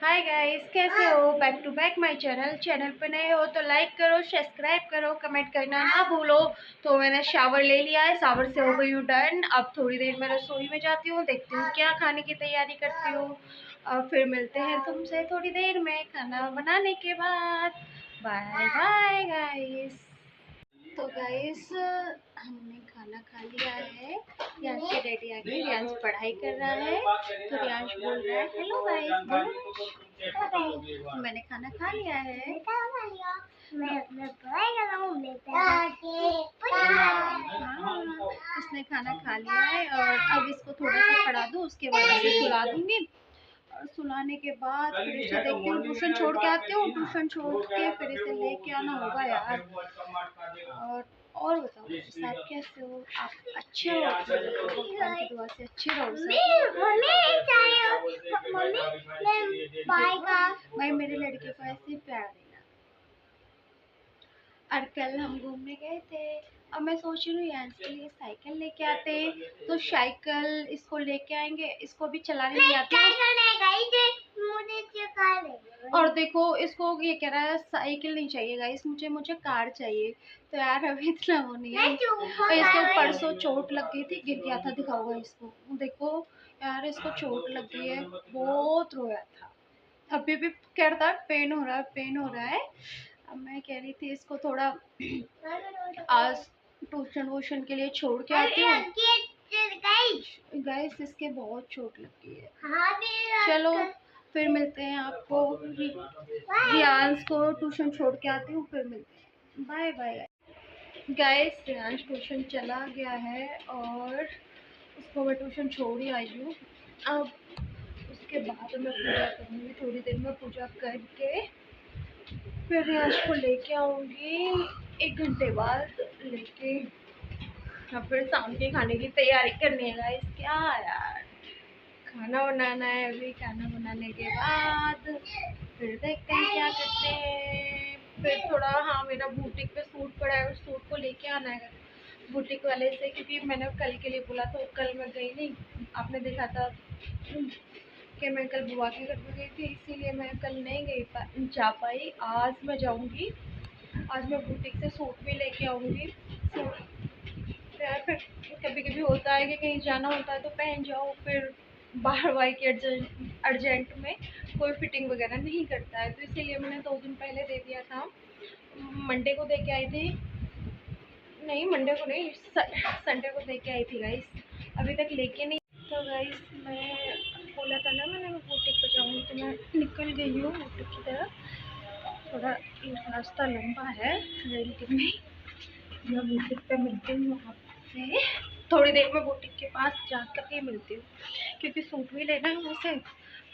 हाय guys, कैसे हो? Back to back my channel पे नए हो तो लाइक करो, सब्सक्राइब करो, कमेंट करना ना भूलो। तो मैंने शावर ले लिया है, शावर से हो गई हूँ डन। अब थोड़ी देर में रसोई में जाती हूँ, देखती हूँ क्या खाने की तैयारी करती हूँ। और फिर मिलते हैं तुमसे थोड़ी देर में खाना बनाने के बाद। Bye bye guys. तो गाइस, हमने खाना खा लिया है। रियांश के डैडी आ गए। रियांश पढ़ाई कर रहा है तो रियांश बोल रहा है हेलो गाइस, बोलो। मैंने खाना खा लिया है। मैं पढ़ाई कर रहा हूँ। हाँ, इसने खाना खा लिया है और अब इसको थोड़ा सा पढ़ा दूँ, उसके बाद इसे सुला दूँगी। और सुलाने के बाद फिर इसे देखती हूँ, ट्यूशन छोड़ के आती हूँ। ट्यूशन छोड़ के फिर इसे लेके आना होगा यार। और बताओ आप कैसे हो? आप अच्छे हो? भगवान की दुआ से अच्छे रहो सब। भाई मेरे लड़के को ऐसे प्यार देना। और कल हम घूमने गए थे। अब मैं सोच रही हूँ यार इसके लिए साइकिल लेके आते, तो साइकिल इसको लेके आएंगे। इसको भी चलाने नहीं आती। और देखो इसको ये कह रहा है साइकिल नहीं चाहिए गाइस, मुझे कार चाहिए। तो यार अभी इतना वो नहीं है। और इसको परसों चोट लग गई थी, गिर गया था। दिखाऊंगा इसको, देखो यार इसको चोट लग गई है, बहुत रोया था। अभी भी कह रहा था पेन हो रहा है, पेन हो रहा है। अब मैं कह रही थी इसको थोड़ा आज ट्यूशन वूशन के लिए छोड़ के आती हूँ। गाइस इसके बहुत चोट लगी है। चलो फिर मिलते हैं आपको। रियांश को ट्यूशन छोड़ के आती हूँ, फिर मिलते हैं। Bye bye guys. Riyansh tuition चला गया है और उसको मैं ट्यूशन छोड़ ही आई हूँ। अब उसके बाद मैं पूजा करूँगी, थोड़ी देर में पूजा करके फिर रियांश को लेके आऊँगी 1 घंटे बाद लेके। अब फिर शाम के खाने की तैयारी करनी है गाइस। क्या यार, खाना बनाना है। अभी खाना बनाने के बाद फिर देखते हैं क्या करते हैं। फिर थोड़ा हाँ, मेरा बुटीक पे सूट पड़ा है, उस सूट को लेके आना है बुटीक वाले से, क्योंकि मैंने कल के लिए बोला तो कल मैं गई नहीं। आपने देखा था कि मैं कल बुआ के घर में गई थी, इसीलिए मैं कल नहीं जा पाई। आज मैं जाऊंगी। आज मैं बुटीक से सूट भी लेके आऊँगी। सूट फिर कभी कभी होता है कि कहीं जाना होता है तो पहन जाओ, फिर बाहर वाई के अर्जेंट में कोई फिटिंग वगैरह नहीं करता है, तो इसीलिए मैंने 2 दिन पहले दे दिया था। मंडे को दे के आई थी, नहीं मंडे को नहीं, संडे को दे के आई थी गाइस। अभी तक लेके नहीं। तो गाइस मैं बोला था ना मैंने बुटीक पर जाऊँगी, तो मैं निकल गई हूँ बुटीक की तरफ। थोड़ा रास्ता लंबा है रेल में। मैं बुटीक पे मिलती हूँ आपसे थोड़ी देर में। बुटीक के पास जाकर के मिलती हूँ, क्योंकि सूट भी लेना है मुझसे,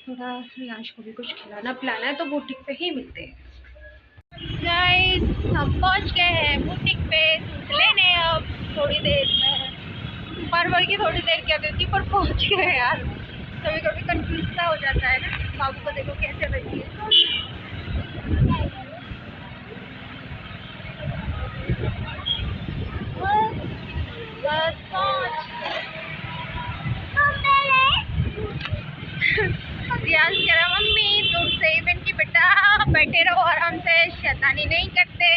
थोड़ा रियांश को भी कुछ खिलाना पिलाना है, तो बुटीक पे ही मिलते हैं। गाइस हम पहुँच गए हैं बुटीक पे सूट लेने। अब थोड़ी देर में बार की थोड़ी देर क्या देती, पर पहुँच गए यार। कभी कभी कंफ्यूज सा हो जाता है ना। बाबू को देखो कैसे बैठी है। बस रियांश कह रहा मम्मी दूर से ही बन की बेटा बैठे रहो आराम से, शैतानी नहीं करते।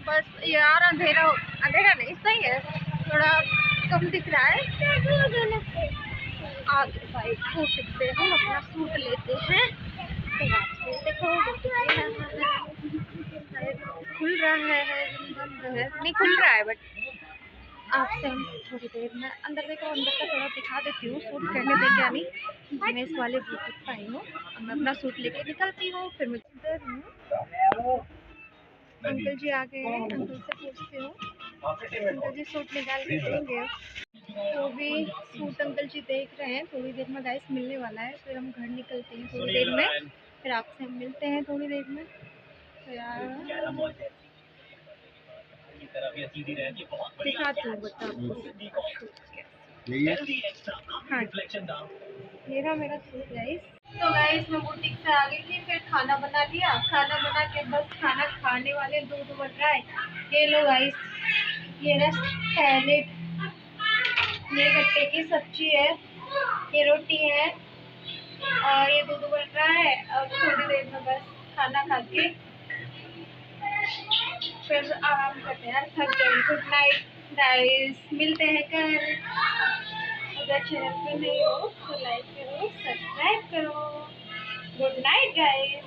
बस यार अंधेरा नहीं सही है, थोड़ा कम दिख रहा है। आगे बाइक बुटीक पे हम अपना सूट लेते हैं। तो आपसे देखो खुल रहा है, बंद है नहीं, खुल रहा है बट आपसे हम थोड़ी देर में अंदर देखो, अंदर का थोड़ा दिखा देती हूँ। सूट करने देंगे अभी मैं इस वाले बुटीक पर आई हूँ। अब मैं अपना सूट लेके निकलती हूँ। फिर मैं इधर हूँ, अंकल जी आ गए हैं, अंकल से पूछती हूँ। अंकल जी सूट निकाल के देंगे, तो भी सूट अंकल जी देख रहे हैं। थोड़ी देर में गाइस मिलने वाला है, फिर हम घर निकलते हैं थोड़ी देर में। फिर आपसे हम मिलते हैं थोड़ी देर में। तो यार दिखाती हूँ बता आपको। हाँ ये रहा मेरा सूट गाइस। तो गाइस मैं बुटीक से आ गई थी, फिर खाना बना लिया। खाना बना के बस खाना खाने वाले दूध बन रहा है। ये लो गाइस, ये रहा सैलेड, ये गट्टे की सब्जी है, ये रोटी है और ये दूध बन रहा है। खाना खा के फिर आराम करते हैं। थक गई। गुड नाइट गाइस, मिलते हैं कल। अगर चैनल पे नहीं हो तो लाइक करो, सब्सक्राइब करो। Good night guys.